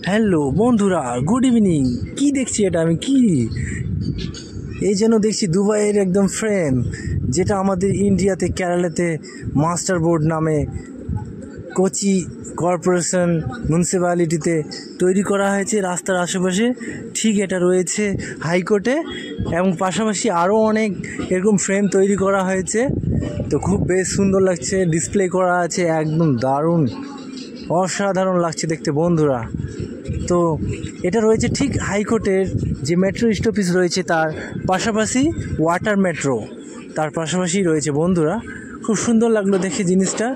Hello বন্ধুরা, good evening. কি দেখছি এটা আমি? কি এই যেন দেখছি দুবাইয়ের একদম ফ্রেম, যেটা আমাদের ইন্ডিয়াতে কেরালাতে মাস্টার বোর্ড নামে কোচি কর্পোরেশন মিউনিসিপ্যালিটিতে তৈরি করা হয়েছে রাস্তার আশেপাশে। ঠিক এটা রয়েছে হাইকোর্টে, এবং পাশাপাশি আরও অনেক এরকম ফ্রেম তৈরি করা হয়েছে। তো খুব বেশ সুন্দর লাগছে, ডিসপ্লে করা আছে, একদম দারুণ অসাধারণ লাগছে দেখতে বন্ধুরা। তো এটা রয়েছে ঠিক হাইকোর্টের যে মেট্রো স্টপেজ রয়েছে তার পাশাপাশি, ওয়াটার মেট্রো তার পাশাপাশি রয়েছে বন্ধুরা। খুব সুন্দর লাগলো দেখে জিনিসটা,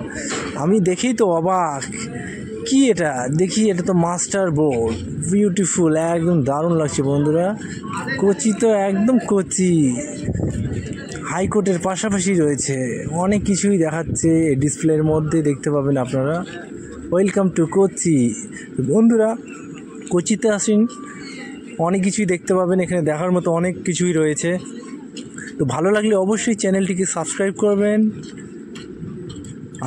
আমি দেখেই তো অবাক। কি এটা দেখি, এটা তো মাস্টার বোর্ড, বিউটিফুল, একদম দারুণ লাগছে বন্ধুরা। কোচি তো একদম কোচি, হাইকোর্টের পাশাপাশি রয়েছে, অনেক কিছুই দেখাচ্ছে ডিসপ্লের মধ্যে, দেখতে পাবেন আপনারা। ওয়েলকাম টু কোচি বন্ধুরা, কোচিতে আসেন, অনেক কিছুই দেখতে পাবেন, এখানে দেখার মতো অনেক কিছুই রয়েছে। তো ভালো লাগলে অবশ্যই চ্যানেলটিকে সাবস্ক্রাইব করবেন।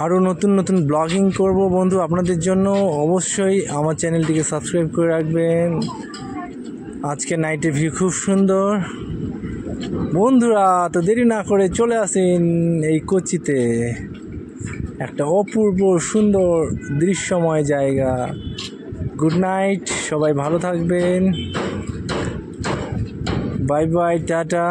আরও নতুন নতুন ব্লগিং করব বন্ধু আপনাদের জন্য, অবশ্যই আমার চ্যানেলটিকে সাবস্ক্রাইব করে রাখবেন। আজকে নাইটের ভিউ খুব সুন্দর বন্ধুরা, তো দেরি না করে চলে আসেন এই কোচিতে। একটা অপূর্ব সুন্দর দৃশ্যময় জায়গা। গুড নাইট, সবাই ভালো থাকবেন, বাই বাই, টাটা।